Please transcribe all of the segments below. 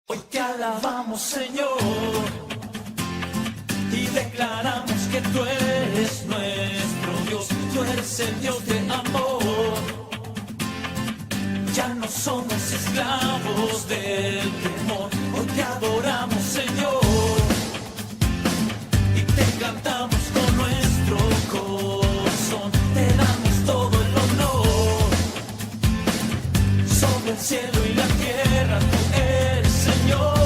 Hoy te alabamos, Señor, y declaramos que tú eres nuestro Dios, tú eres el Dios de amor. Ya no somos esclavos del temor, hoy te adoramos, Señor, y te cantamos con nuestro corazón, te damos todo el honor, sobre el cielo y la tierra, tú eres Señor.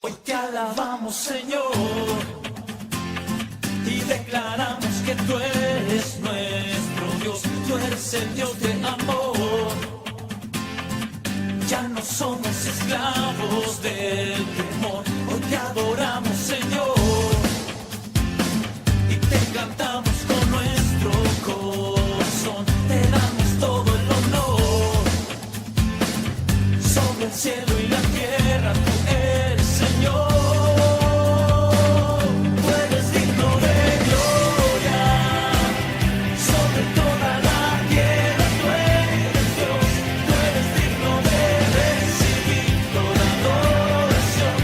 Hoy te alabamos, Señor, y declaramos que tú eres nuestro Dios. tú eres el Dios de amor. Ya no somos esclavos del temor, hoy te adoramos, Señor, y te cantamos con nuestro corazón, te damos todo el honor, sobre el cielo y la tierra, tú eres Señor. Tú eres digno de gloria, sobre toda la tierra, tú eres Dios, tú eres digno de recibir toda adoración,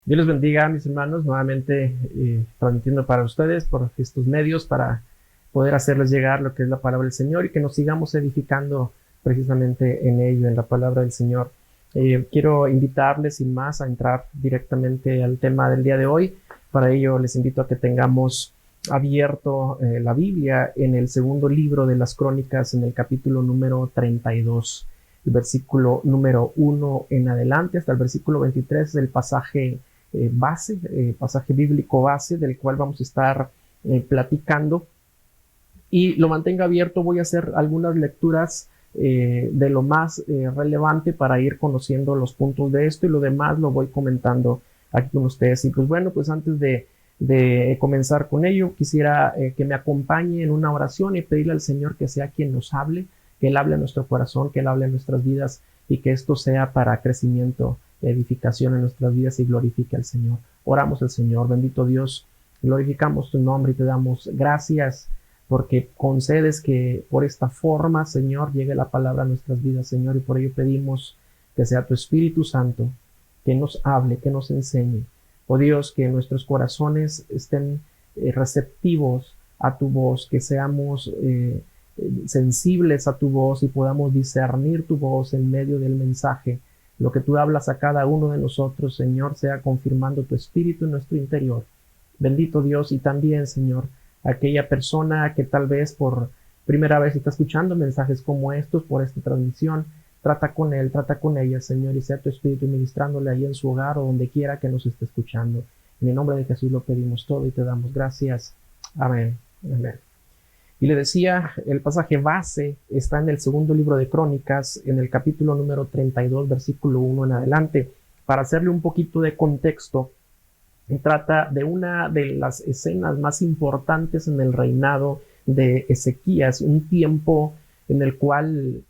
Dios les bendiga, mis hermanos, nuevamente transmitiendo para ustedes por estos medios para poder hacerles llegar lo que es la palabra del Señor y que nos sigamos edificando precisamente en ello, en la palabra del Señor. Quiero invitarles sin más a entrar directamente al tema del día de hoy. Para ello les invito a que tengamos abierto la Biblia en el segundo libro de las Crónicas, en el capítulo número 32, el versículo número 1 en adelante hasta el versículo 23 es el pasaje pasaje bíblico base del cual vamos a estar platicando, y lo mantenga abierto. Voy a hacer algunas lecturas de lo más relevante para ir conociendo los puntos de esto, y lo demás lo voy comentando aquí con ustedes. Y pues bueno, pues antes de comenzar con ello, quisiera que me acompañe en una oración y pedirle al Señor que sea quien nos hable, que Él hable a nuestro corazón, que Él hable a nuestras vidas, y que esto sea para crecimiento, edificación en nuestras vidas, y glorifique al Señor. Oramos al Señor. Bendito Dios, glorificamos tu nombre y te damos gracias porque concedes que por esta forma, Señor, llegue la palabra a nuestras vidas, Señor, y por ello pedimos que sea tu Espíritu Santo que nos hable, que nos enseñe. Oh Dios, que nuestros corazones estén receptivos a tu voz, que seamos sensibles a tu voz y podamos discernir tu voz en medio del mensaje. Lo que tú hablas a cada uno de nosotros, Señor, sea confirmando tu espíritu en nuestro interior. Bendito Dios, y también, Señor, aquella persona que tal vez por primera vez está escuchando mensajes como estos por esta transmisión, trata con él, trata con ella, Señor, y sea tu espíritu ministrándole ahí en su hogar o donde quiera que nos esté escuchando. En el nombre de Jesús lo pedimos todo y te damos gracias. Amén. Amén. Y le decía, el pasaje base está en el segundo libro de Crónicas, en el capítulo número 32, versículo 1 en adelante. Para hacerle un poquito de contexto, trata de una de las escenas más importantes en el reinado de Ezequías, un tiempo en el cual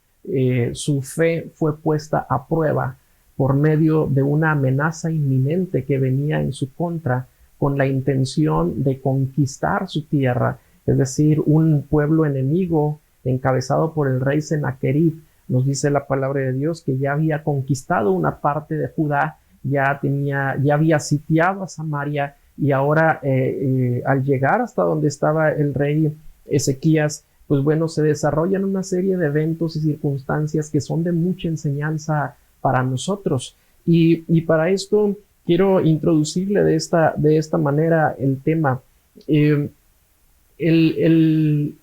su fe fue puesta a prueba por medio de una amenaza inminente que venía en su contra con la intención de conquistar su tierra. Es decir, un pueblo enemigo encabezado por el rey Sennacherib. Nos dice la palabra de Dios que ya había conquistado una parte de Judá, ya había sitiado a Samaria, y ahora al llegar hasta donde estaba el rey Ezequías, pues bueno, se desarrollan una serie de eventos y circunstancias que son de mucha enseñanza para nosotros. Y para esto quiero introducirle de esta manera el tema. El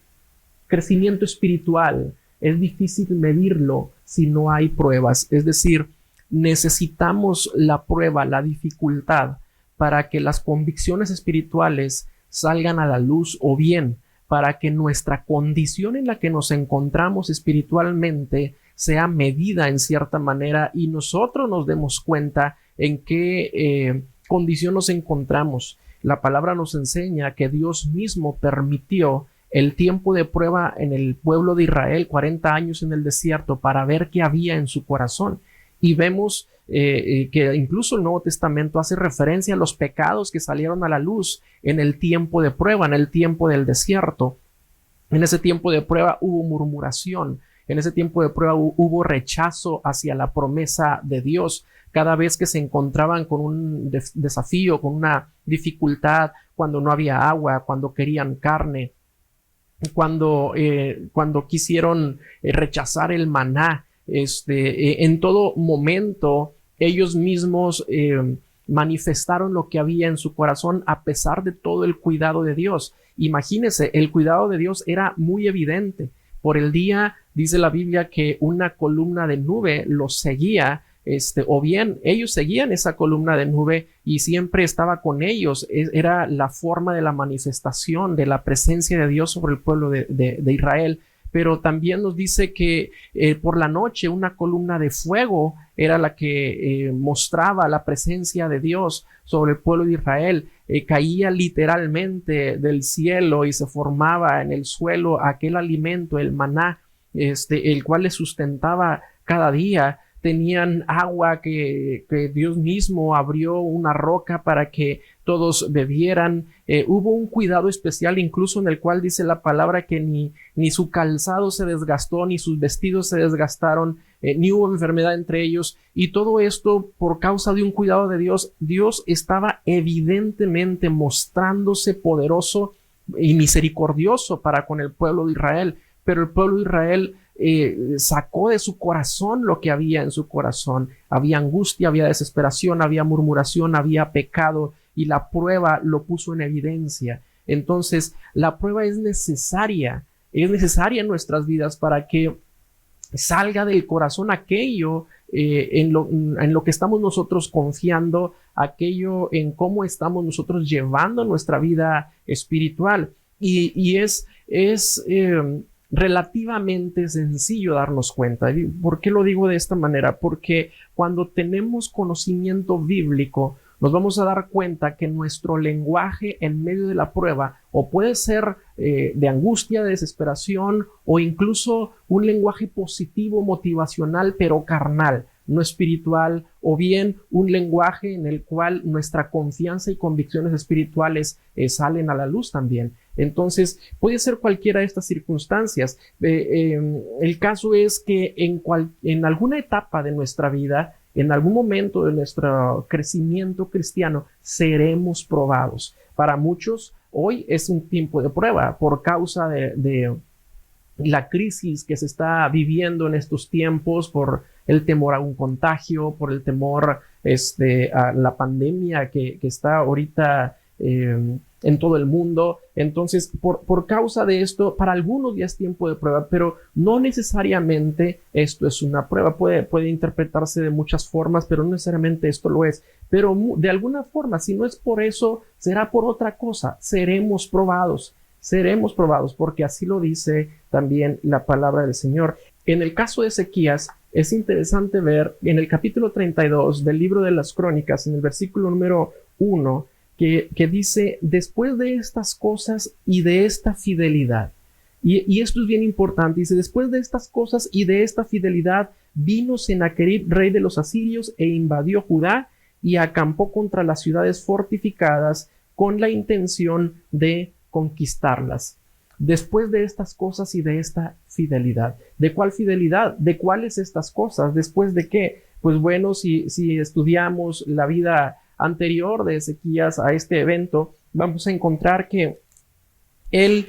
crecimiento espiritual es difícil medirlo si no hay pruebas. Es decir, necesitamos la prueba, la dificultad, para que las convicciones espirituales salgan a la luz, o bien para que nuestra condición en la que nos encontramos espiritualmente sea medida en cierta manera y nosotros nos demos cuenta en qué condición nos encontramos. La palabra nos enseña que Dios mismo permitió el tiempo de prueba en el pueblo de Israel, 40 años en el desierto, para ver qué había en su corazón. Y vemos que incluso el Nuevo Testamento hace referencia a los pecados que salieron a la luz en el tiempo de prueba, en el tiempo del desierto. En ese tiempo de prueba hubo murmuración, en ese tiempo de prueba hubo rechazo hacia la promesa de Dios. Cada vez que se encontraban con un desafío, con una dificultad, cuando no había agua, cuando querían carne, cuando quisieron rechazar el maná, en todo momento ellos mismos manifestaron lo que había en su corazón a pesar de todo el cuidado de Dios. Imagínense, el cuidado de Dios era muy evidente. Por el día dice la Biblia que una columna de nube los seguía, o bien ellos seguían esa columna de nube y siempre estaba con ellos. Era la forma de la manifestación de la presencia de Dios sobre el pueblo de Israel. Pero también nos dice que por la noche una columna de fuego era la que mostraba la presencia de Dios sobre el pueblo de Israel. Caía literalmente del cielo y se formaba en el suelo aquel alimento, el maná, el cual les sustentaba cada día. Tenían agua que Dios mismo abrió una roca para que todos bebieran. Hubo un cuidado especial incluso en el cual dice la palabra que ni su calzado se desgastó, ni sus vestidos se desgastaron, ni hubo enfermedad entre ellos, y todo esto por causa de un cuidado de Dios. Dios estaba evidentemente mostrándose poderoso y misericordioso para con el pueblo de Israel, pero el pueblo de Israel sacó de su corazón lo que había en su corazón. Había angustia, había desesperación, había murmuración, había pecado, y la prueba lo puso en evidencia. Entonces, la prueba es necesaria en nuestras vidas para que salga del corazón aquello en lo que estamos nosotros confiando, aquello en cómo estamos nosotros llevando nuestra vida espiritual. Y es relativamente sencillo darnos cuenta. ¿Por qué lo digo de esta manera? Porque cuando tenemos conocimiento bíblico, nos vamos a dar cuenta que nuestro lenguaje en medio de la prueba o puede ser de angustia, de desesperación, o incluso un lenguaje positivo, motivacional, pero carnal, no espiritual, o bien un lenguaje en el cual nuestra confianza y convicciones espirituales salen a la luz también. Entonces, puede ser cualquiera de estas circunstancias. El caso es que en alguna etapa de nuestra vida, en algún momento de nuestro crecimiento cristiano, seremos probados. Para muchos, hoy es un tiempo de prueba por causa de la crisis que se está viviendo en estos tiempos, por el temor a un contagio, por el temor a la pandemia que está ahorita en todo el mundo. Entonces, por causa de esto, para algunos ya es tiempo de prueba, pero no necesariamente esto es una prueba. Puede interpretarse de muchas formas, pero no necesariamente esto lo es. Pero de alguna forma, si no es por eso, será por otra cosa. Seremos probados, porque así lo dice también la palabra del Señor. En el caso de Ezequías, es interesante ver en el capítulo 32 del libro de las Crónicas, en el versículo número 1, que dice: después de estas cosas y de esta fidelidad. Y esto es bien importante. Dice: después de estas cosas y de esta fidelidad, vino Sennacherib, rey de los asirios, e invadió Judá y acampó contra las ciudades fortificadas con la intención de conquistarlas. Después de estas cosas y de esta fidelidad. ¿De cuál fidelidad? ¿De cuáles estas cosas? ¿Después de qué? Pues bueno, si estudiamos la vida anterior de Ezequías a este evento, vamos a encontrar que él,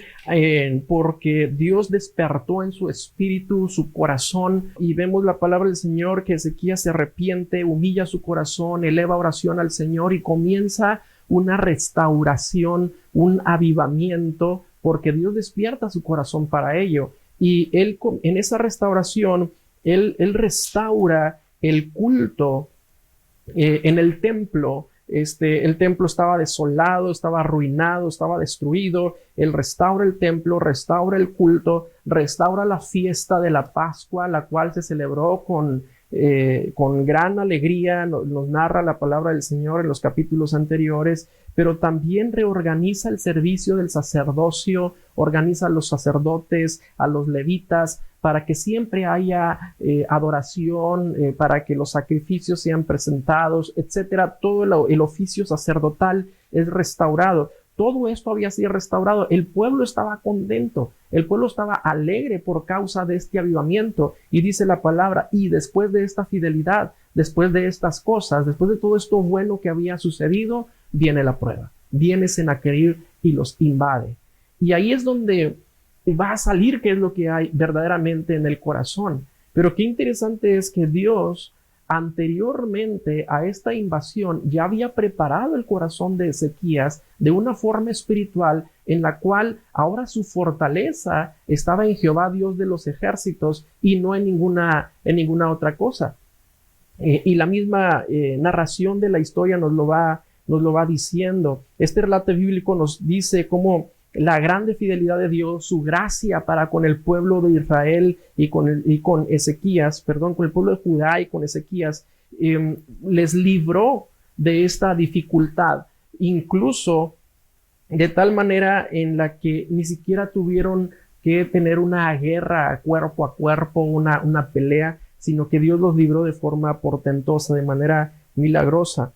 porque Dios despertó en su espíritu, su corazón, y vemos la palabra del Señor que Ezequías se arrepiente, humilla su corazón, eleva oración al Señor y comienza una restauración, un avivamiento, porque Dios despierta su corazón para ello. Y él, en esa restauración, él restaura el culto en el templo. El templo estaba desolado, estaba arruinado, estaba destruido. Él restaura el templo, restaura el culto, restaura la fiesta de la Pascua, la cual se celebró con gran alegría. Nos narra la palabra del Señor en los capítulos anteriores, pero también reorganiza el servicio del sacerdocio, organiza a los sacerdotes, a los levitas, para que siempre haya adoración, para que los sacrificios sean presentados, etcétera. Todo el oficio sacerdotal es restaurado. Todo esto había sido restaurado. El pueblo estaba contento, el pueblo estaba alegre por causa de este avivamiento. Y dice la palabra: y después de esta fidelidad, después de estas cosas, después de todo esto bueno que había sucedido, viene la prueba. Viene Sennacherib y los invade. Y ahí es donde va a salir qué es lo que hay verdaderamente en el corazón. Pero qué interesante es que Dios, anteriormente a esta invasión, ya había preparado el corazón de Ezequías de una forma espiritual en la cual ahora su fortaleza estaba en Jehová, Dios de los ejércitos, y no en ninguna otra cosa. Y la misma narración de la historia nos lo va diciendo. Este relato bíblico nos dice cómo la grande fidelidad de Dios, su gracia para con el pueblo de Israel y con Ezequías, con el pueblo de Judá y con Ezequías, les libró de esta dificultad, incluso de tal manera en la que ni siquiera tuvieron que tener una guerra cuerpo a cuerpo, una pelea, sino que Dios los libró de forma portentosa, de manera milagrosa.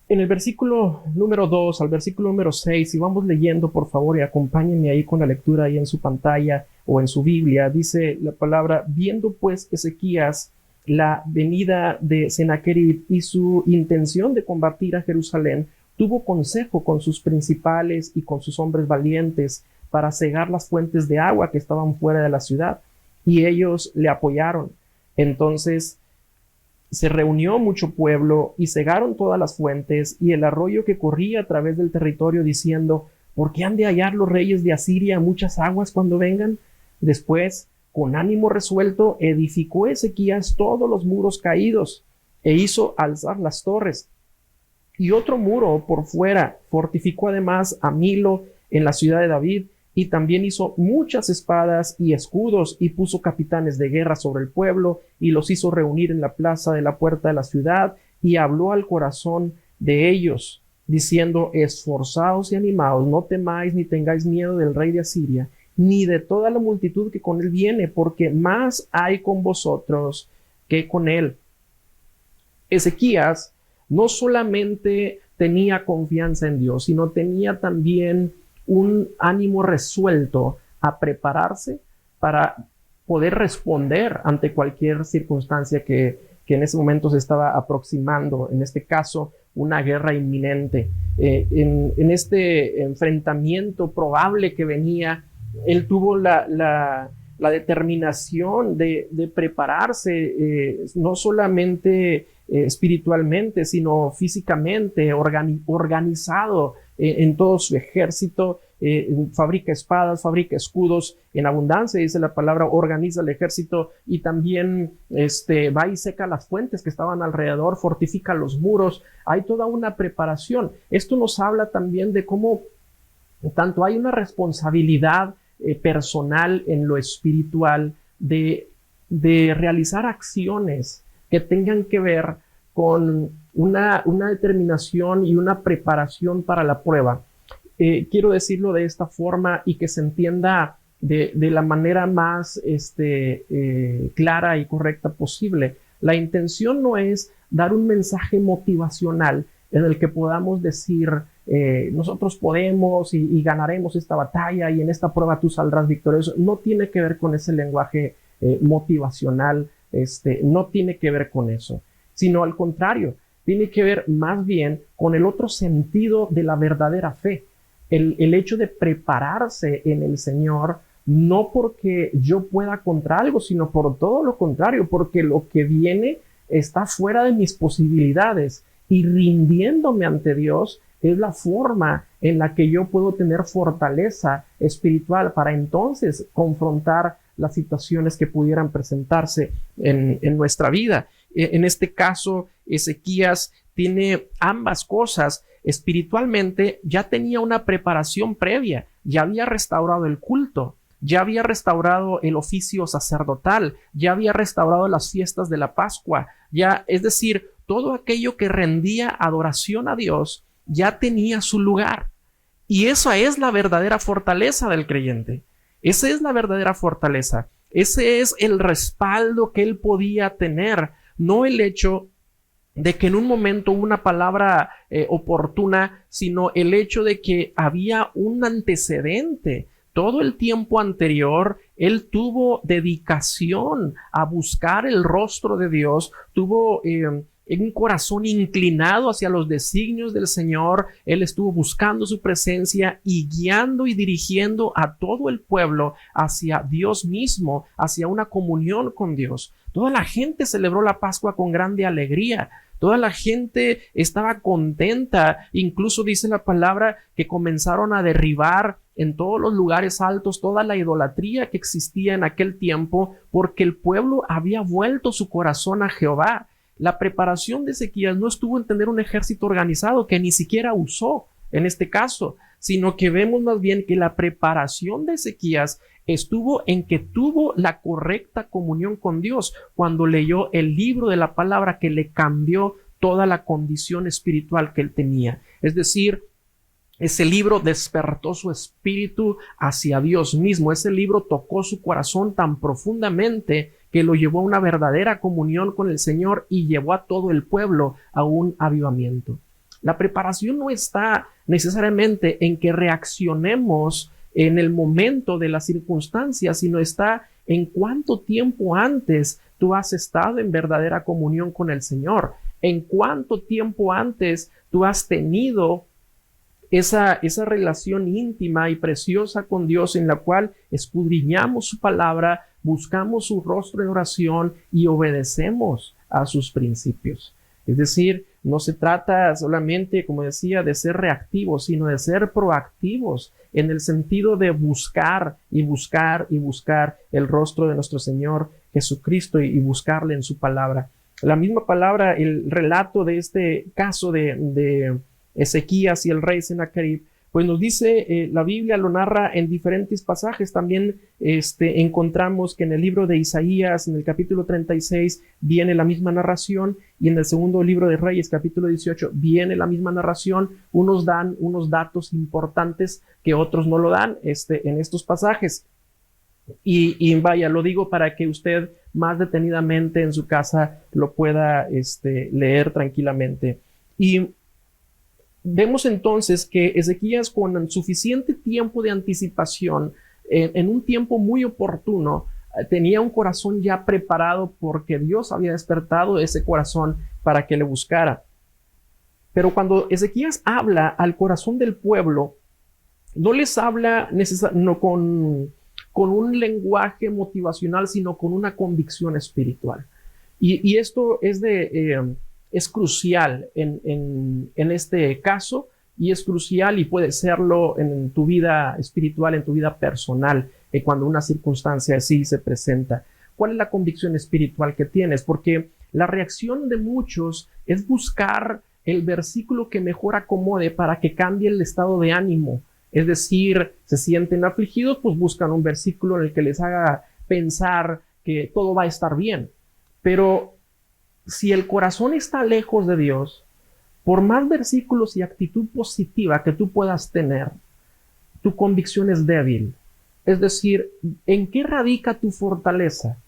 En el versículo número 2 al versículo número 6, si vamos leyendo, por favor, y acompáñenme ahí con la lectura ahí en su pantalla o en su Biblia, dice la palabra: viendo pues Ezequías la venida de Sennacherib y su intención de combatir a Jerusalén, tuvo consejo con sus principales y con sus hombres valientes para cegar las fuentes de agua que estaban fuera de la ciudad, y ellos le apoyaron. Entonces se reunió mucho pueblo y cegaron todas las fuentes y el arroyo que corría a través del territorio, diciendo: ¿por qué han de hallar los reyes de Asiria muchas aguas cuando vengan? Después, con ánimo resuelto, edificó Ezequías todos los muros caídos e hizo alzar las torres. Y otro muro por fuera fortificó además a Milo en la ciudad de David, y también hizo muchas espadas y escudos, y puso capitanes de guerra sobre el pueblo, y los hizo reunir en la plaza de la puerta de la ciudad, y habló al corazón de ellos, diciendo: esforzaos y animaos, no temáis ni tengáis miedo del rey de Asiria, ni de toda la multitud que con él viene, porque más hay con vosotros que con él. Ezequías no solamente tenía confianza en Dios, sino tenía también un ánimo resuelto a prepararse para poder responder ante cualquier circunstancia que en ese momento se estaba aproximando, en este caso una guerra inminente. En este enfrentamiento probable que venía, él tuvo la determinación de prepararse, no solamente espiritualmente, sino físicamente, organizado en todo su ejército. Fabrica espadas, fabrica escudos en abundancia, dice la palabra, organiza el ejército, y también va y seca las fuentes que estaban alrededor, fortifica los muros. Hay toda una preparación. Esto nos habla también de cómo tanto hay una responsabilidad personal en lo espiritual de realizar acciones que tengan que ver con una determinación y una preparación para la prueba. Quiero decirlo de esta forma y que se entienda de la manera más clara y correcta posible. La intención no es dar un mensaje motivacional en el que podamos decir: nosotros podemos y ganaremos esta batalla y en esta prueba tú saldrás victorioso. No tiene que ver con ese lenguaje motivacional, no tiene que ver con eso, sino al contrario, tiene que ver más bien con el otro sentido de la verdadera fe. El hecho de prepararse en el Señor, no porque yo pueda contra algo, sino por todo lo contrario, porque lo que viene está fuera de mis posibilidades, y rindiéndome ante Dios es la forma en la que yo puedo tener fortaleza espiritual para entonces confrontar las situaciones que pudieran presentarse en nuestra vida. En este caso, Ezequías tiene ambas cosas. Espiritualmente ya tenía una preparación previa, ya había restaurado el culto, ya había restaurado el oficio sacerdotal, ya había restaurado las fiestas de la Pascua, es decir, todo aquello que rendía adoración a Dios ya tenía su lugar. Y esa es la verdadera fortaleza del creyente. Esa es la verdadera fortaleza. Ese es el respaldo que él podía tener, no el hecho de que en un momento hubo una palabra oportuna, sino el hecho de que había un antecedente. Todo el tiempo anterior, él tuvo dedicación a buscar el rostro de Dios, tuvo un corazón inclinado hacia los designios del Señor. Él estuvo buscando su presencia y guiando y dirigiendo a todo el pueblo hacia Dios mismo, hacia una comunión con Dios. Toda la gente celebró la Pascua con grande alegría. Toda la gente estaba contenta. Incluso dice la palabra que comenzaron a derribar en todos los lugares altos toda la idolatría que existía en aquel tiempo, porque el pueblo había vuelto su corazón a Jehová. La preparación de Ezequías no estuvo en tener un ejército organizado, que ni siquiera usó en este caso, sino que vemos más bien que la preparación de Ezequías estuvo en que tuvo la correcta comunión con Dios cuando leyó el libro de la palabra, que le cambió toda la condición espiritual que él tenía. Es decir, ese libro despertó su espíritu hacia Dios mismo. Ese libro tocó su corazón tan profundamente que lo llevó a una verdadera comunión con el Señor y llevó a todo el pueblo a un avivamiento. La preparación no está necesariamente en que reaccionemos en el momento de las circunstancias, sino está en cuánto tiempo antes tú has estado en verdadera comunión con el Señor, en cuánto tiempo antes tú has tenido esa relación íntima y preciosa con Dios, en la cual escudriñamos su palabra, buscamos su rostro en oración y obedecemos a sus principios. Es decir, no se trata solamente, como decía, de ser reactivos, sino de ser proactivos en el sentido de buscar y buscar y buscar el rostro de nuestro Señor Jesucristo y buscarle en su palabra. La misma palabra, el relato de este caso de Ezequías y el rey Sennacherib, pues nos dice, la Biblia lo narra en diferentes pasajes. También encontramos que en el libro de Isaías, en el capítulo 36, viene la misma narración, y en el segundo libro de Reyes, capítulo 18, viene la misma narración. Unos dan unos datos importantes que otros no lo dan en estos pasajes. Y vaya, lo digo para que usted más detenidamente en su casa lo pueda leer tranquilamente. Y vemos entonces que Ezequías, con suficiente tiempo de anticipación, en un tiempo muy oportuno, tenía un corazón ya preparado, porque Dios había despertado ese corazón para que le buscara. Pero cuando Ezequías habla al corazón del pueblo, no les habla no con un lenguaje motivacional, sino con una convicción espiritual. Y esto es crucial en este caso, y es crucial y puede serlo en tu vida espiritual, en tu vida personal, cuando una circunstancia así se presenta. ¿Cuál es la convicción espiritual que tienes? Porque la reacción de muchos es buscar el versículo que mejor acomode para que cambie el estado de ánimo. Es decir, se sienten afligidos, pues buscan un versículo en el que les haga pensar que todo va a estar bien. Pero si el corazón está lejos de Dios, por más versículos y actitud positiva que tú puedas tener, tu convicción es débil. Es decir, ¿en qué radica tu fortaleza?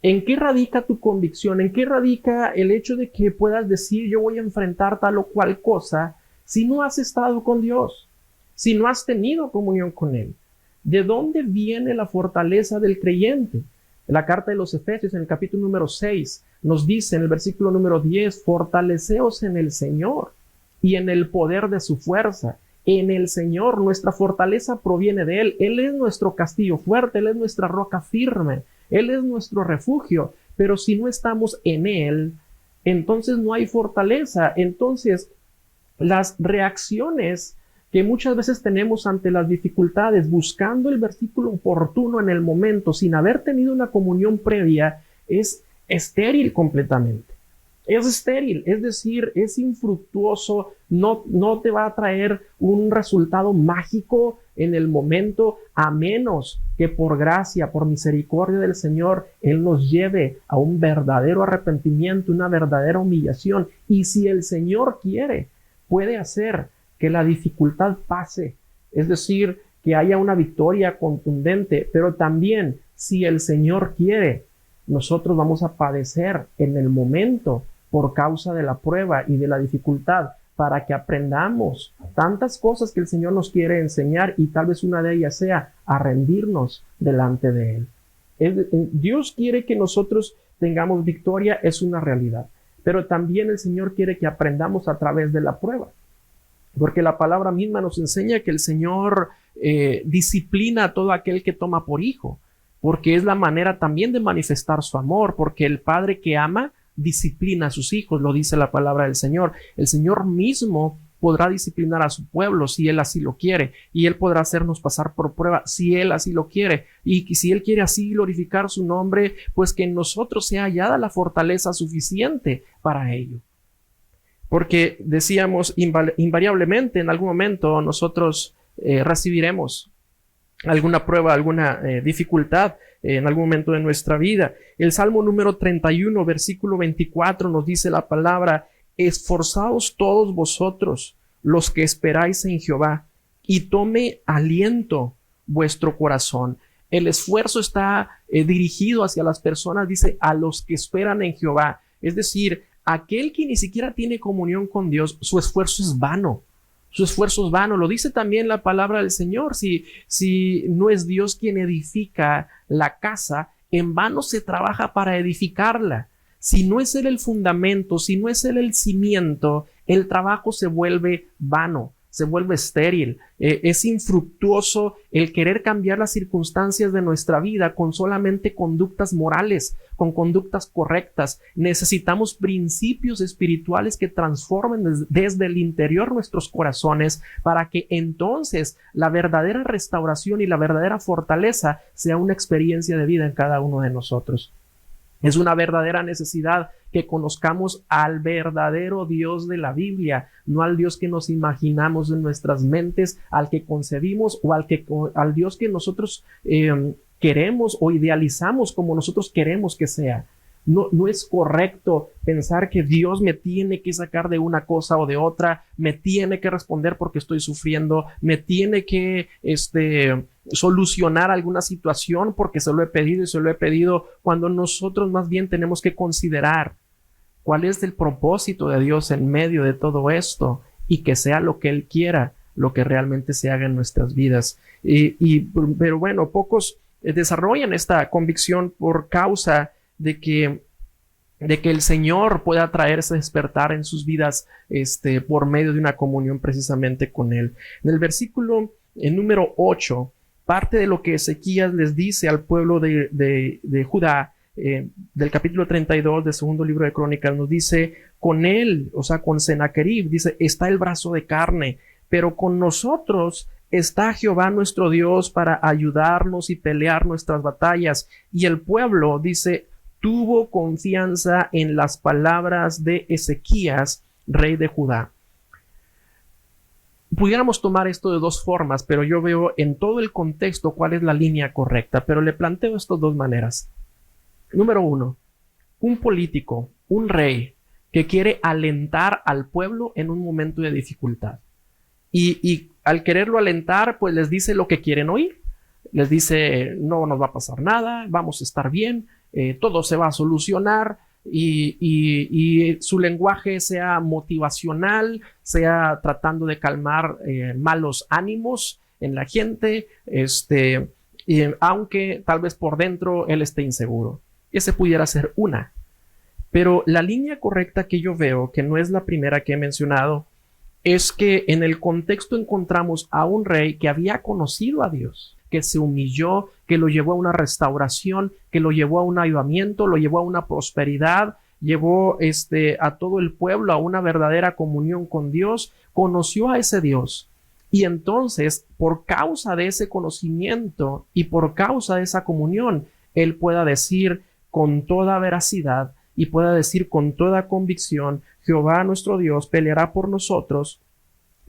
¿En qué radica tu convicción? ¿En qué radica el hecho de que puedas decir yo voy a enfrentar tal o cual cosa si no has estado con Dios? Si no has tenido comunión con Él. ¿De dónde viene la fortaleza del creyente? En la carta de los Efesios, en el capítulo número 6, nos dice en el versículo número 10, fortaleceos en el Señor y en el poder de su fuerza. En el Señor, nuestra fortaleza proviene de Él. Él es nuestro castillo fuerte, Él es nuestra roca firme, Él es nuestro refugio. Pero si no estamos en Él, entonces no hay fortaleza. Entonces, las reacciones que muchas veces tenemos ante las dificultades, buscando el versículo oportuno en el momento, sin haber tenido una comunión previa, es estéril completamente. Es estéril, es decir, es infructuoso, no te va a traer un resultado mágico en el momento, a menos que por gracia, por misericordia del Señor, Él nos lleve a un verdadero arrepentimiento, una verdadera humillación. Y si el Señor quiere, puede hacer que la dificultad pase, es decir, que haya una victoria contundente. Pero también, si el Señor quiere, nosotros vamos a padecer en el momento por causa de la prueba y de la dificultad, para que aprendamos tantas cosas que el Señor nos quiere enseñar, y tal vez una de ellas sea a rendirnos delante de Él. Dios quiere que nosotros tengamos victoria, es una realidad, pero también el Señor quiere que aprendamos a través de la prueba. Porque la palabra misma nos enseña que el Señor disciplina a todo aquel que toma por hijo, porque es la manera también de manifestar su amor, porque el Padre que ama disciplina a sus hijos, lo dice la palabra del Señor. El Señor mismo podrá disciplinar a su pueblo si Él así lo quiere, y Él podrá hacernos pasar por prueba si Él así lo quiere, y si Él quiere así glorificar su nombre, pues que en nosotros sea hallada la fortaleza suficiente para ello. Porque decíamos, invariablemente en algún momento nosotros recibiremos alguna prueba, alguna dificultad en algún momento de nuestra vida. El Salmo número 31, versículo 24 nos dice la palabra: esforzaos todos vosotros los que esperáis en Jehová, y tome aliento vuestro corazón. El esfuerzo está dirigido hacia las personas, dice, a los que esperan en Jehová, es decir, aquel que ni siquiera tiene comunión con Dios, su esfuerzo es vano. Su esfuerzo es vano. Lo dice también la palabra del Señor. Si no es Dios quien edifica la casa, en vano se trabaja para edificarla. Si no es Él el fundamento, si no es Él el cimiento, el trabajo se vuelve vano, se vuelve estéril. Es infructuoso el querer cambiar las circunstancias de nuestra vida con solamente conductas morales, con conductas correctas. Necesitamos principios espirituales que transformen desde el interior nuestros corazones para que entonces la verdadera restauración y la verdadera fortaleza sea una experiencia de vida en cada uno de nosotros. Es una verdadera necesidad que conozcamos al verdadero Dios de la Biblia, no al Dios que nos imaginamos en nuestras mentes, al que concebimos o al Dios que nosotros queremos o idealizamos como nosotros queremos que sea. No es correcto pensar que Dios me tiene que sacar de una cosa o de otra, me tiene que responder porque estoy sufriendo, me tiene que solucionar alguna situación porque se lo he pedido y se lo he pedido, cuando nosotros más bien tenemos que considerar cuál es el propósito de Dios en medio de todo esto y que sea lo que Él quiera, lo que realmente se haga en nuestras vidas. Pero bueno, pocos desarrollan esta convicción por causa de que el Señor pueda traer ese despertar en sus vidas por medio de una comunión precisamente con Él. En el versículo número 8, parte de lo que Ezequías les dice al pueblo de Judá, del capítulo 32 del segundo libro de Crónicas, nos dice, con él, o sea, con Sennacherib, dice, está el brazo de carne, pero con nosotros está Jehová nuestro Dios para ayudarnos y pelear nuestras batallas. Y el pueblo, dice, tuvo confianza en las palabras de Ezequías, rey de Judá. Pudiéramos tomar esto de dos formas, pero yo veo en todo el contexto cuál es la línea correcta, pero le planteo estas dos maneras. Número uno, un político, un rey que quiere alentar al pueblo en un momento de dificultad. Y al quererlo alentar, pues les dice lo que quieren oír. Les dice, no nos va a pasar nada, vamos a estar bien, todo se va a solucionar, y su lenguaje sea motivacional, sea tratando de calmar malos ánimos en la gente, aunque tal vez por dentro él esté inseguro. Ese pudiera ser una. Pero la línea correcta que yo veo, que no es la primera que he mencionado, es que en el contexto encontramos a un rey que había conocido a Dios, que se humilló, que lo llevó a una restauración, que lo llevó a un avivamiento, lo llevó a una prosperidad, llevó a todo el pueblo a una verdadera comunión con Dios, conoció a ese Dios. Y entonces, por causa de ese conocimiento y por causa de esa comunión, él pueda decir con toda veracidad y pueda decir con toda convicción, Jehová nuestro Dios peleará por nosotros,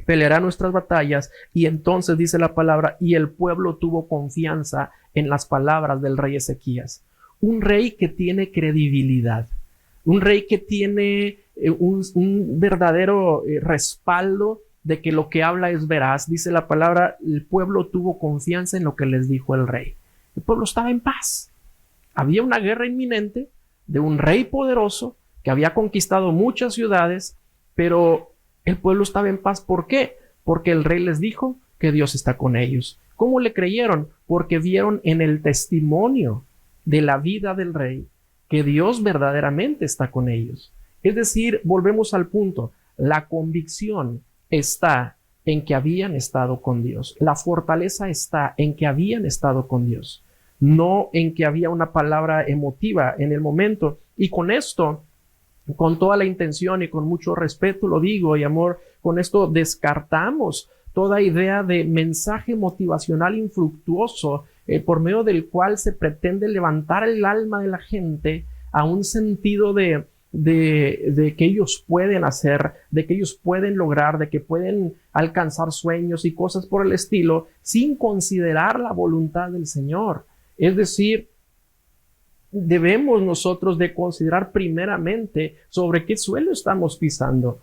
peleará nuestras batallas. Y entonces dice la palabra, y el pueblo tuvo confianza en las palabras del rey Ezequías. Un rey que tiene credibilidad, un rey que tiene un verdadero respaldo de que lo que habla es veraz. Dice la palabra, el pueblo tuvo confianza en lo que les dijo el rey. El pueblo estaba en paz. Había una guerra inminente de un rey poderoso que había conquistado muchas ciudades, pero el pueblo estaba en paz. ¿Por qué? Porque el rey les dijo que Dios está con ellos. ¿Cómo le creyeron? Porque vieron en el testimonio de la vida del rey que Dios verdaderamente está con ellos. Es decir, volvemos al punto, la convicción está en que habían estado con Dios. La fortaleza está en que habían estado con Dios, no en que había una palabra emotiva en el momento. Y con esto, con toda la intención y con mucho respeto lo digo y amor, con esto descartamos toda idea de mensaje motivacional infructuoso por medio del cual se pretende levantar el alma de la gente a un sentido de que ellos pueden hacer, de que ellos pueden lograr, de que pueden alcanzar sueños y cosas por el estilo, sin considerar la voluntad del Señor. Es decir, debemos nosotros de considerar primeramente sobre qué suelo estamos pisando.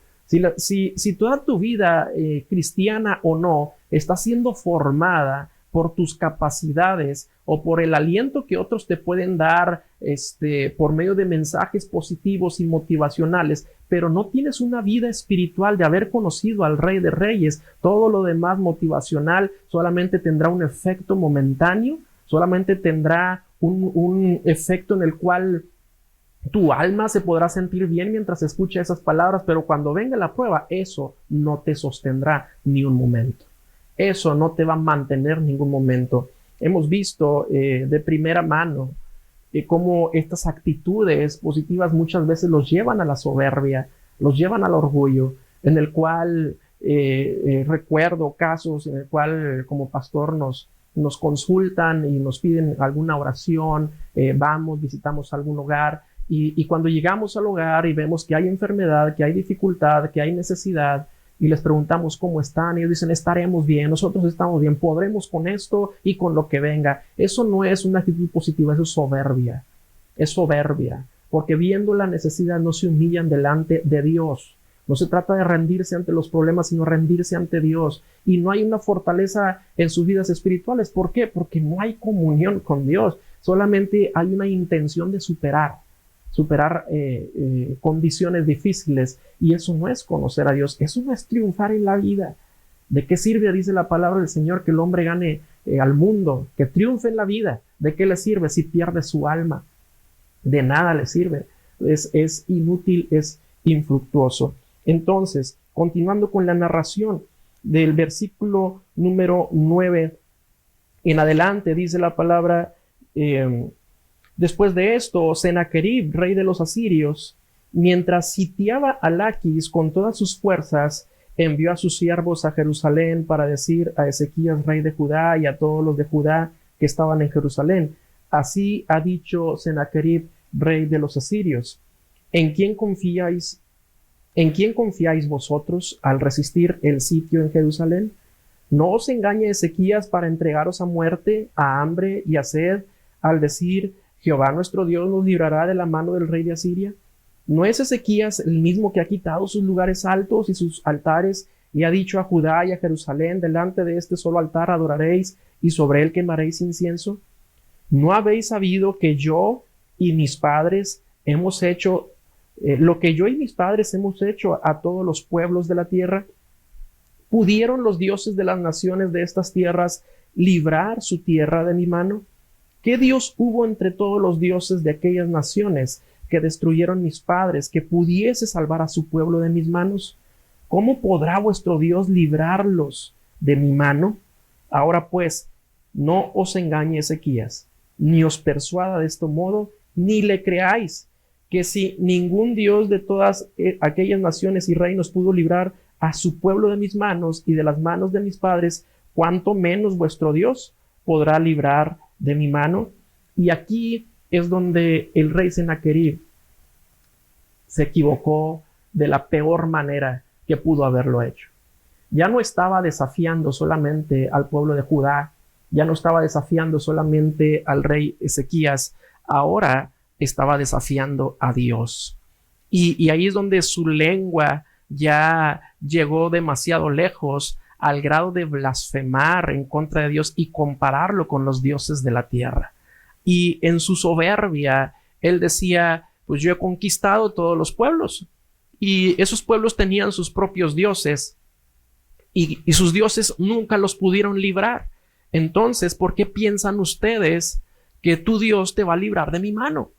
Si toda tu vida cristiana o no está siendo formada por tus capacidades o por el aliento que otros te pueden dar por medio de mensajes positivos y motivacionales, pero no tienes una vida espiritual de haber conocido al Rey de Reyes, todo lo demás motivacional solamente tendrá un efecto momentáneo, solamente tendrá un efecto en el cual tu alma se podrá sentir bien mientras escucha esas palabras, pero cuando venga la prueba, eso no te sostendrá ni un momento. Eso no te va a mantener ningún momento. Hemos visto de primera mano cómo estas actitudes positivas muchas veces los llevan a la soberbia, los llevan al orgullo, en el cual recuerdo casos en el cual como pastor nos consultan y nos piden alguna oración, vamos, visitamos algún hogar y cuando llegamos al hogar y vemos que hay enfermedad, que hay dificultad, que hay necesidad y les preguntamos cómo están, y ellos dicen estaremos bien, nosotros estamos bien, podremos con esto y con lo que venga. Eso no es una actitud positiva, eso es soberbia, porque viendo la necesidad no se humillan delante de Dios. No se trata de rendirse ante los problemas, sino rendirse ante Dios. Y no hay una fortaleza en sus vidas espirituales. ¿Por qué? Porque no hay comunión con Dios. Solamente hay una intención de superar condiciones difíciles. Y eso no es conocer a Dios. Eso no es triunfar en la vida. ¿De qué sirve, dice la palabra del Señor, que el hombre gane al mundo, que triunfe en la vida? ¿De qué le sirve si pierde su alma? De nada le sirve. Es inútil, es infructuoso. Entonces, continuando con la narración del versículo número 9 en adelante, dice la palabra, después de esto, Sennacherib, rey de los asirios, mientras sitiaba a Laquis con todas sus fuerzas, envió a sus siervos a Jerusalén para decir a Ezequías, rey de Judá, y a todos los de Judá que estaban en Jerusalén: así ha dicho Sennacherib, rey de los asirios, ¿en quién confiáis vosotros al resistir el sitio en Jerusalén? ¿No os engañe Ezequías para entregaros a muerte, a hambre y a sed, al decir, Jehová nuestro Dios nos librará de la mano del rey de Asiria? ¿No es Ezequías el mismo que ha quitado sus lugares altos y sus altares y ha dicho a Judá y a Jerusalén, delante de este solo altar adoraréis y sobre él quemaréis incienso? ¿No habéis sabido que yo y mis padres hemos hecho lo que yo y mis padres hemos hecho a todos los pueblos de la tierra? ¿Pudieron los dioses de las naciones de estas tierras librar su tierra de mi mano? ¿Qué Dios hubo entre todos los dioses de aquellas naciones que destruyeron mis padres, que pudiese salvar a su pueblo de mis manos? ¿Cómo podrá vuestro Dios librarlos de mi mano? Ahora pues, no os engañe Ezequías, ni os persuada de este modo, ni le creáis, que si ningún Dios de todas aquellas naciones y reinos pudo librar a su pueblo de mis manos y de las manos de mis padres, cuánto menos vuestro Dios podrá librar de mi mano. Y aquí es donde el rey Sennacherib se equivocó de la peor manera que pudo haberlo hecho. Ya no estaba desafiando solamente al pueblo de Judá, ya no estaba desafiando solamente al rey Ezequías, ahora estaba desafiando a Dios. Y ahí es donde su lengua ya llegó demasiado lejos, al grado de blasfemar en contra de Dios y compararlo con los dioses de la tierra. Y en su soberbia, él decía, pues yo he conquistado todos los pueblos. Y esos pueblos tenían sus propios dioses. Y sus dioses nunca los pudieron librar. Entonces, ¿por qué piensan ustedes que tu Dios te va a librar de mi mano?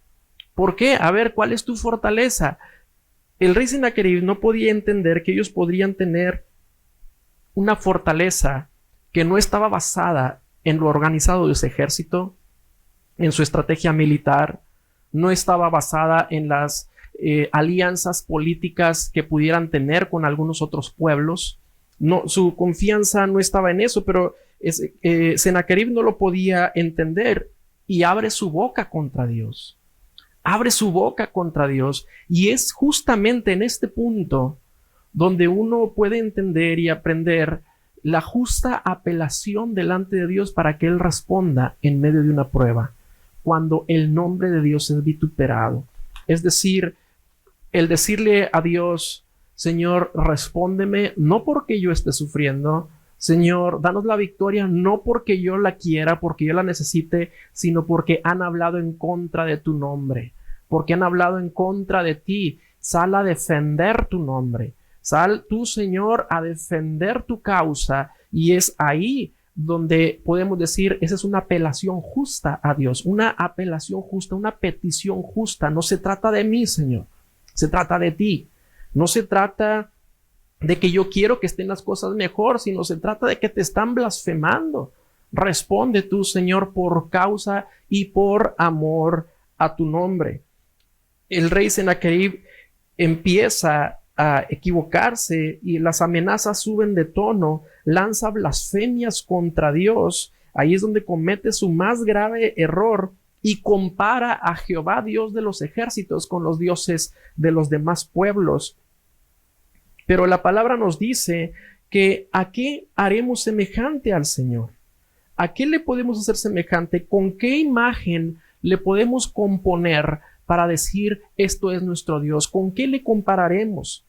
¿Por qué? A ver, ¿cuál es tu fortaleza? El rey Sennacherib no podía entender que ellos podrían tener una fortaleza que no estaba basada en lo organizado de su ejército, en su estrategia militar, no estaba basada en las alianzas políticas que pudieran tener con algunos otros pueblos. No, su confianza no estaba en eso, pero Sennacherib no lo podía entender y abre su boca contra Dios. Abre su boca contra Dios, y es justamente en este punto donde uno puede entender y aprender la justa apelación delante de Dios para que Él responda en medio de una prueba, cuando el nombre de Dios es vituperado. Es decir, el decirle a Dios, Señor, respóndeme, no porque yo esté sufriendo, Señor, danos la victoria no porque yo la quiera, porque yo la necesite, sino porque han hablado en contra de tu nombre, porque han hablado en contra de ti. Sal a defender tu nombre. Sal tú, Señor, a defender tu causa, y es ahí donde podemos decir, esa es una apelación justa a Dios, una apelación justa, una petición justa. No se trata de mí, Señor, se trata de ti. No se trata de que yo quiero que estén las cosas mejor, sino se trata de que te están blasfemando. Responde tú, Señor, por causa y por amor a tu nombre. El rey Sennacherib empieza a equivocarse y las amenazas suben de tono, lanza blasfemias contra Dios. Ahí es donde comete su más grave error y compara a Jehová, Dios de los ejércitos, con los dioses de los demás pueblos. Pero la palabra nos dice que ¿a qué haremos semejante al Señor? ¿A qué le podemos hacer semejante? ¿Con qué imagen le podemos componer para decir esto es nuestro Dios? ¿Con qué le compararemos?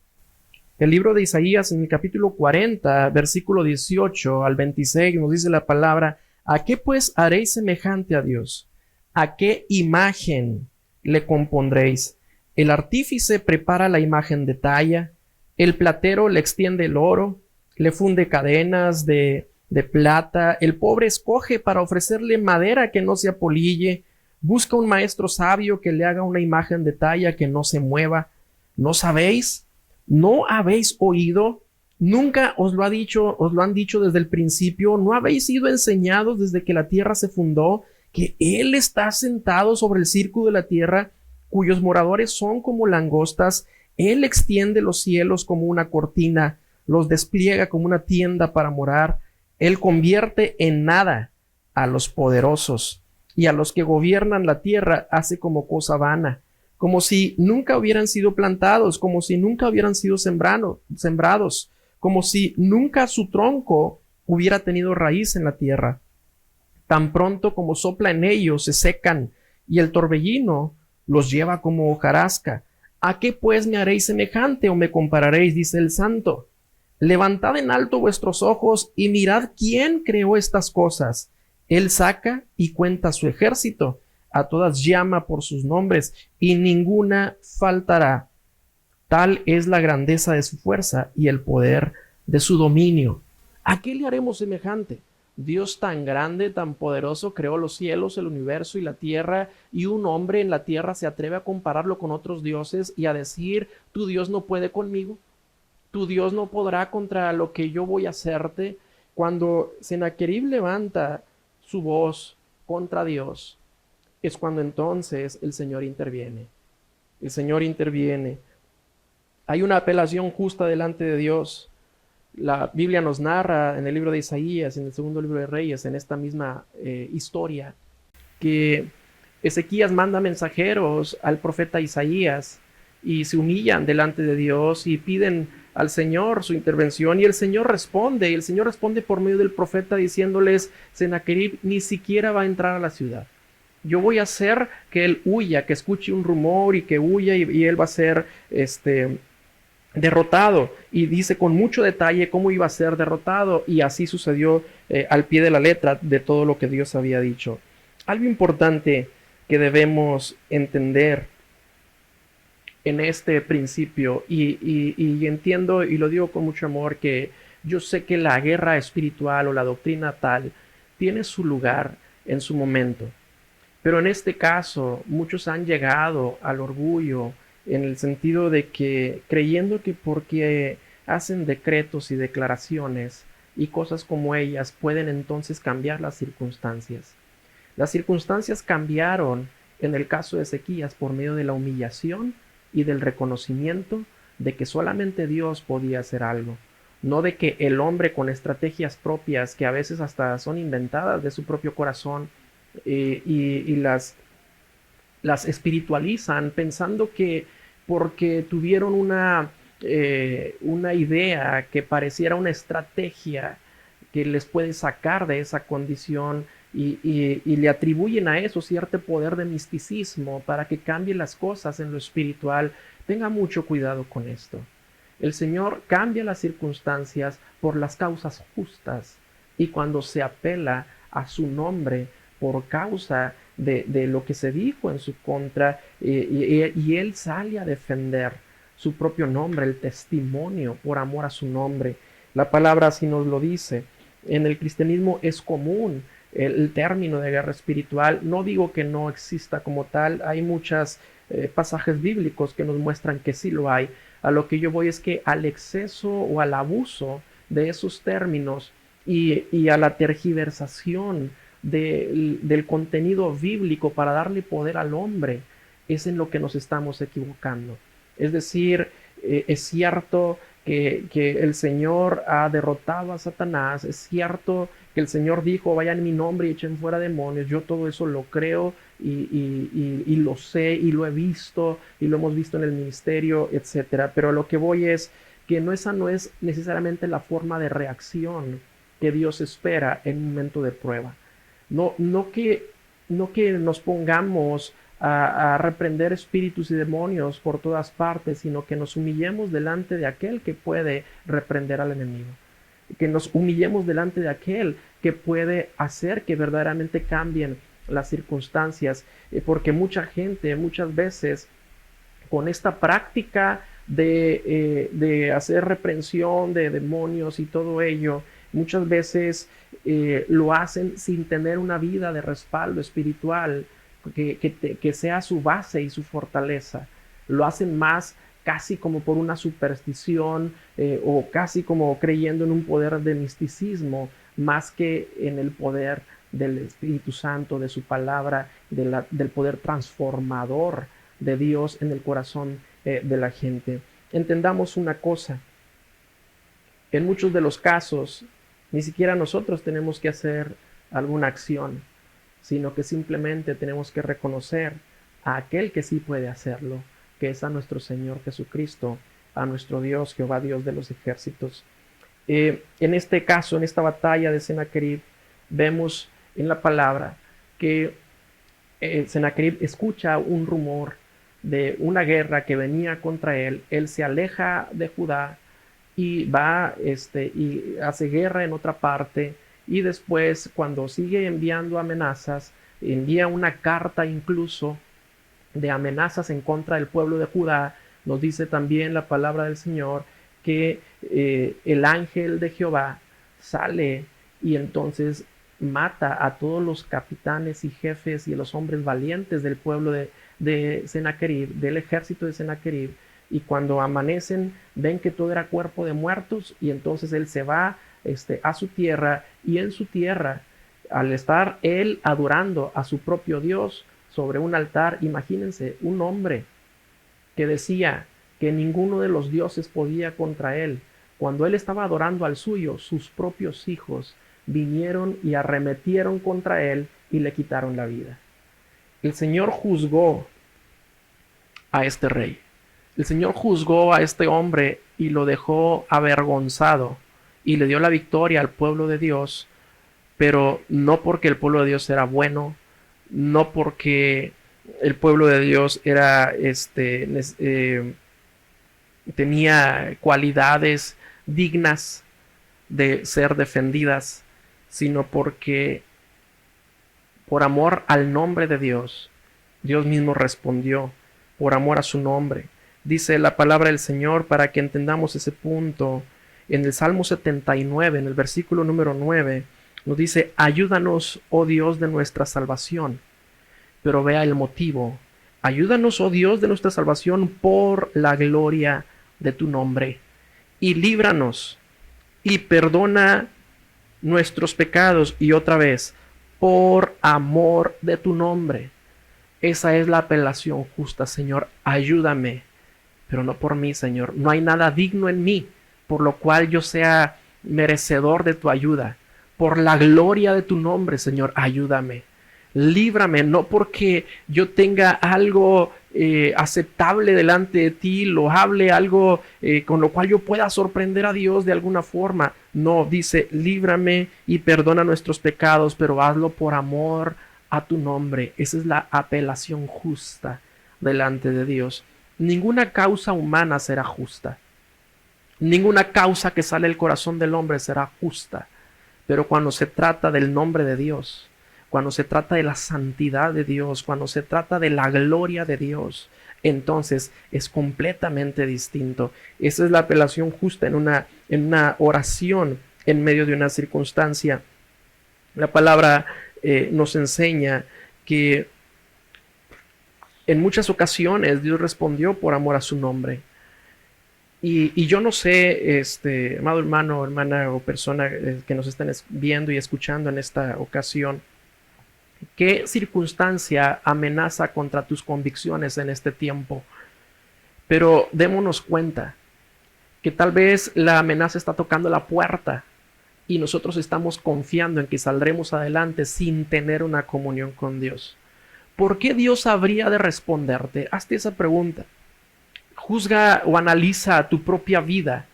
El libro de Isaías en el capítulo 40, versículo 18 al 26 nos dice la palabra: ¿a qué pues haréis semejante a Dios? ¿A qué imagen le compondréis? El artífice prepara la imagen de talla, el platero le extiende el oro, le funde cadenas de plata, el pobre escoge para ofrecerle madera que no se apolille, busca un maestro sabio que le haga una imagen de talla que no se mueva. ¿No sabéis? ¿No habéis oído? ¿Nunca os lo han dicho desde el principio? ¿No habéis sido enseñados desde que la tierra se fundó, que Él está sentado sobre el círculo de la tierra, cuyos moradores son como langostas? Él extiende los cielos como una cortina, los despliega como una tienda para morar. Él convierte en nada a los poderosos, y a los que gobiernan la tierra hace como cosa vana, como si nunca hubieran sido plantados, como si nunca hubieran sido sembrados, como si nunca su tronco hubiera tenido raíz en la tierra. Tan pronto como sopla en ellos, se secan, y el torbellino los lleva como hojarasca. ¿A qué pues me haréis semejante o me compararéis? Dice el Santo. Levantad en alto vuestros ojos y mirad quién creó estas cosas. Él saca y cuenta su ejército, a todas llama por sus nombres, y ninguna faltará. Tal es la grandeza de su fuerza y el poder de su dominio. ¿A qué le haremos semejante? Dios tan grande, tan poderoso, creó los cielos, el universo y la tierra, y un hombre en la tierra se atreve a compararlo con otros dioses y a decir: tu Dios no puede conmigo, tu Dios no podrá contra lo que yo voy a hacerte. Cuando Sennacherib levanta su voz contra Dios, es cuando entonces el Señor interviene. El Señor interviene. Hay una apelación justa delante de Dios. La Biblia nos narra en el libro de Isaías, en el segundo libro de Reyes, en esta misma historia, que Ezequías manda mensajeros al profeta Isaías y se humillan delante de Dios y piden al Señor su intervención, y el Señor responde, por medio del profeta diciéndoles: Sennacherib ni siquiera va a entrar a la ciudad. Yo voy a hacer que él huya, que escuche un rumor y que huya, y él va a ser derrotado. Y dice con mucho detalle cómo iba a ser derrotado, y así sucedió al pie de la letra de todo lo que Dios había dicho. Algo importante que debemos entender en este principio, y entiendo y lo digo con mucho amor, que yo sé que la guerra espiritual o la doctrina tal tiene su lugar en su momento, pero en este caso muchos han llegado al orgullo, en el sentido de que creyendo que porque hacen decretos y declaraciones y cosas como ellas pueden entonces cambiar las circunstancias. Las circunstancias cambiaron en el caso de Ezequías por medio de la humillación y del reconocimiento de que solamente Dios podía hacer algo, no de que el hombre con estrategias propias, que a veces hasta son inventadas de su propio corazón, y las espiritualizan pensando que porque tuvieron una idea que pareciera una estrategia que les puede sacar de esa condición, y le atribuyen a eso cierto poder de misticismo para que cambie las cosas en lo espiritual. Tenga mucho cuidado con esto. El Señor cambia las circunstancias por las causas justas, y cuando se apela a su nombre por causa de lo que se dijo en su contra, y Él sale a defender su propio nombre, el testimonio por amor a su nombre. La palabra así nos lo dice. En el cristianismo es común el término de guerra espiritual. No digo que no exista como tal, hay muchos pasajes bíblicos que nos muestran que sí lo hay. A lo que yo voy es que al exceso o al abuso de esos términos y a la tergiversación del contenido bíblico para darle poder al hombre, es en lo que nos estamos equivocando. Es decir, es cierto que el Señor ha derrotado a Satanás, es cierto que el Señor dijo, vayan en mi nombre y echen fuera demonios. Yo todo eso lo creo y lo sé y lo he visto y lo hemos visto en el ministerio, etcétera. Pero lo que voy es que esa no es necesariamente la forma de reacción que Dios espera en un momento de prueba. No que nos pongamos a reprender espíritus y demonios por todas partes, sino que nos humillemos delante de aquel que puede reprender al enemigo, que nos humillemos delante de aquel que puede hacer que verdaderamente cambien las circunstancias, porque mucha gente muchas veces con esta práctica de hacer reprensión de demonios y todo ello, muchas veces lo hacen sin tener una vida de respaldo espiritual que sea su base y su fortaleza. Lo hacen más casi como por una superstición o casi como creyendo en un poder de misticismo, más que en el poder del Espíritu Santo, de su palabra, del poder transformador de Dios en el corazón de la gente. Entendamos una cosa: en muchos de los casos ni siquiera nosotros tenemos que hacer alguna acción, sino que simplemente tenemos que reconocer a aquel que sí puede hacerlo, que es a nuestro Señor Jesucristo, a nuestro Dios, Jehová Dios de los ejércitos. En este caso, en esta batalla de Sennacherib, vemos en la palabra que Sennacherib escucha un rumor de una guerra que venía contra él. Él se aleja de Judá y va y hace guerra en otra parte, y después, cuando sigue enviando amenazas, envía una carta incluso de amenazas en contra del pueblo de Judá. Nos dice también la palabra del Señor que el ángel de Jehová sale y entonces mata a todos los capitanes y jefes y los hombres valientes del pueblo de Sennacherib, del ejército de Sennacherib. Y cuando amanecen, ven que todo era cuerpo de muertos, y entonces él se va a su tierra, y en su tierra, al estar él adorando a su propio Dios sobre un altar, imagínense, un hombre que decía que ninguno de los dioses podía contra él, cuando él estaba adorando al suyo, sus propios hijos vinieron y arremetieron contra él y le quitaron la vida. El Señor juzgó a este rey. El Señor juzgó a este hombre y lo dejó avergonzado, y le dio la victoria al pueblo de Dios, pero no porque el pueblo de Dios era bueno, no porque el pueblo de Dios era tenía cualidades dignas de ser defendidas, sino porque por amor al nombre de Dios, Dios mismo respondió, por amor a su nombre. Dice la palabra del Señor, para que entendamos ese punto, en el Salmo 79, en el versículo número 9, nos dice: ayúdanos, oh Dios de nuestra salvación. Pero vea el motivo: ayúdanos, oh Dios de nuestra salvación, por la gloria de tu nombre, y líbranos, y perdona nuestros pecados. Y otra vez, por amor de tu nombre. Esa es la apelación justa. Señor, ayúdame, pero no por mí, Señor. No hay nada digno en mí por lo cual yo sea merecedor de tu ayuda. Por la gloria de tu nombre, Señor, ayúdame. Líbrame, no porque yo tenga algo aceptable delante de ti, loable, algo con lo cual yo pueda sorprender a Dios de alguna forma. No, dice: líbrame y perdona nuestros pecados, pero hazlo por amor a tu nombre. Esa es la apelación justa delante de Dios. Ninguna causa humana será justa. Ninguna causa que sale del corazón del hombre será justa, pero cuando se trata del nombre de Dios, cuando se trata de la santidad de Dios, cuando se trata de la gloria de Dios, entonces es completamente distinto. Esa es la apelación justa en una oración en medio de una circunstancia. La palabra nos enseña que en muchas ocasiones Dios respondió por amor a su nombre. Y yo no sé, amado hermano, hermana o persona que nos estén viendo y escuchando en esta ocasión, qué circunstancia amenaza contra tus convicciones en este tiempo. Pero démonos cuenta que tal vez la amenaza está tocando la puerta y nosotros estamos confiando en que saldremos adelante sin tener una comunión con Dios. ¿Por qué Dios habría de responderte? Hazte esa pregunta. Juzga o analiza tu propia vida.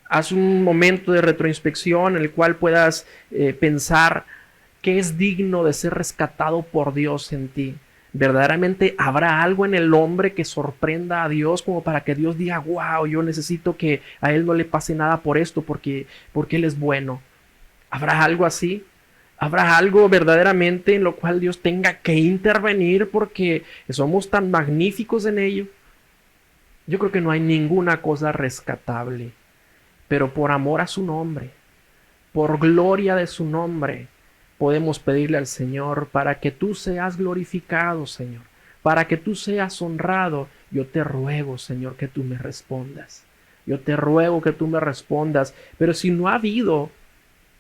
Haz un momento de retroinspección en el cual puedas pensar qué es digno de ser rescatado por Dios en ti. ¿Verdaderamente habrá algo en el hombre que sorprenda a Dios como para que Dios diga, wow, yo necesito que a él no le pase nada por esto porque él es bueno? ¿Habrá algo así? ¿Habrá algo verdaderamente en lo cual Dios tenga que intervenir porque somos tan magníficos en ello? Yo creo que no hay ninguna cosa rescatable, pero por amor a su nombre, por gloria de su nombre, podemos pedirle al Señor para que tú seas glorificado, Señor, para que tú seas honrado. Yo te ruego, Señor, que tú me respondas. Yo te ruego que tú me respondas. Pero si no ha habido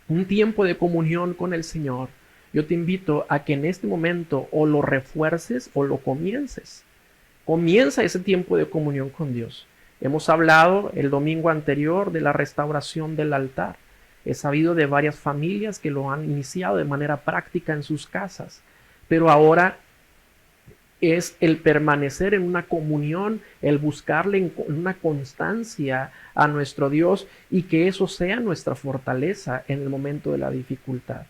un tiempo de comunión con el Señor, yo te invito a que en este momento o lo refuerces o lo comiences. Comienza ese tiempo de comunión con Dios. Hemos hablado el domingo anterior de la restauración del altar. He sabido de varias familias que lo han iniciado de manera práctica en sus casas, pero ahora es el permanecer en una comunión, el buscarle en una constancia a nuestro Dios y que eso sea nuestra fortaleza en el momento de la dificultad.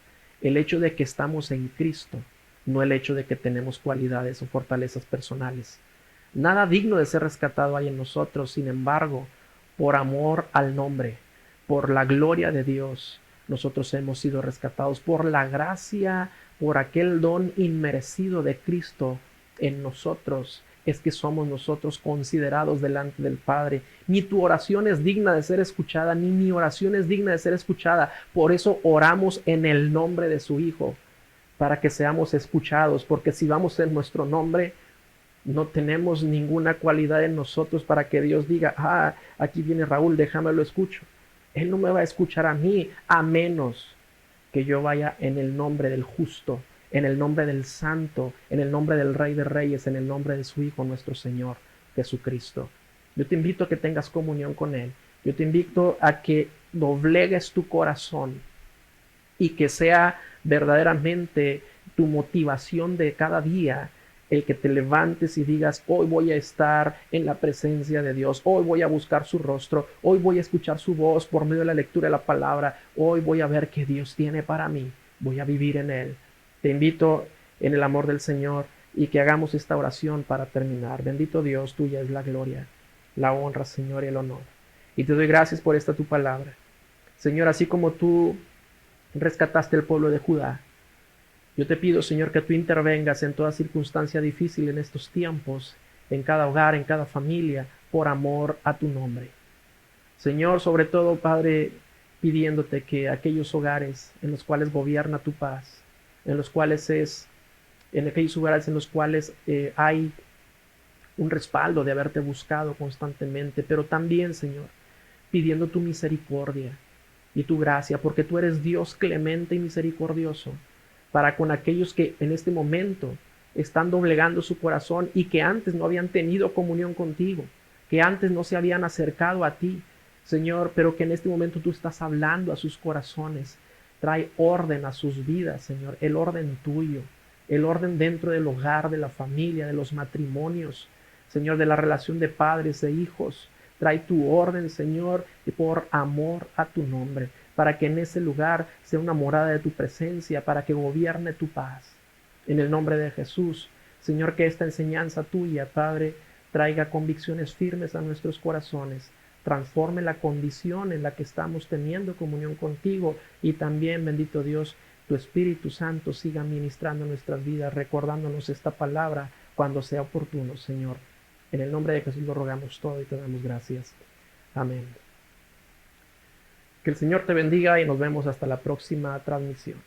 El hecho de que estamos en Cristo, no el hecho de que tenemos cualidades o fortalezas personales. Nada digno de ser rescatado hay en nosotros, sin embargo, por amor al nombre, por la gloria de Dios, nosotros hemos sido rescatados por la gracia, por aquel don inmerecido de Cristo en nosotros. Es que somos nosotros considerados delante del Padre. Ni tu oración es digna de ser escuchada, ni mi oración es digna de ser escuchada. Por eso oramos en el nombre de su Hijo, para que seamos escuchados, porque si vamos en nuestro nombre, no tenemos ninguna cualidad en nosotros para que Dios diga, aquí viene Raúl, déjamelo escucho. Él no me va a escuchar a mí, a menos que yo vaya en el nombre del justo, en el nombre del santo, en el nombre del Rey de Reyes, en el nombre de su Hijo, nuestro Señor Jesucristo. Yo te invito a que tengas comunión con Él. Yo te invito a que doblegues tu corazón y que sea verdaderamente tu motivación de cada día el que te levantes y digas, hoy voy a estar en la presencia de Dios, hoy voy a buscar su rostro, hoy voy a escuchar su voz por medio de la lectura de la palabra, hoy voy a ver qué Dios tiene para mí, voy a vivir en Él. Te invito en el amor del Señor y que hagamos esta oración para terminar. Bendito Dios, tuya es la gloria, la honra, Señor, y el honor. Y te doy gracias por esta tu palabra. Señor, así como tú rescataste el pueblo de Judá, yo te pido, Señor, que tú intervengas en toda circunstancia difícil en estos tiempos, en cada hogar, en cada familia, por amor a tu nombre. Señor, sobre todo, Padre, pidiéndote que aquellos hogares en los cuales gobierna tu paz, en aquellos hogares en los cuales hay un respaldo de haberte buscado constantemente, pero también, Señor, pidiendo tu misericordia y tu gracia, porque tú eres Dios clemente y misericordioso, para con aquellos que en este momento están doblegando su corazón y que antes no habían tenido comunión contigo, que antes no se habían acercado a ti, Señor, pero que en este momento tú estás hablando a sus corazones. Trae orden a sus vidas, Señor, el orden tuyo, el orden dentro del hogar, de la familia, de los matrimonios, Señor, de la relación de padres e hijos. Trae tu orden, Señor, y por amor a tu nombre, para que en ese lugar sea una morada de tu presencia, para que gobierne tu paz. En el nombre de Jesús, Señor, que esta enseñanza tuya, Padre, traiga convicciones firmes a nuestros corazones, transforme la condición en la que estamos teniendo comunión contigo, y también, bendito Dios, tu Espíritu Santo siga ministrando nuestras vidas, recordándonos esta palabra cuando sea oportuno, Señor. En el nombre de Jesús lo rogamos todo y te damos gracias. Amén. Que el Señor te bendiga y nos vemos hasta la próxima transmisión.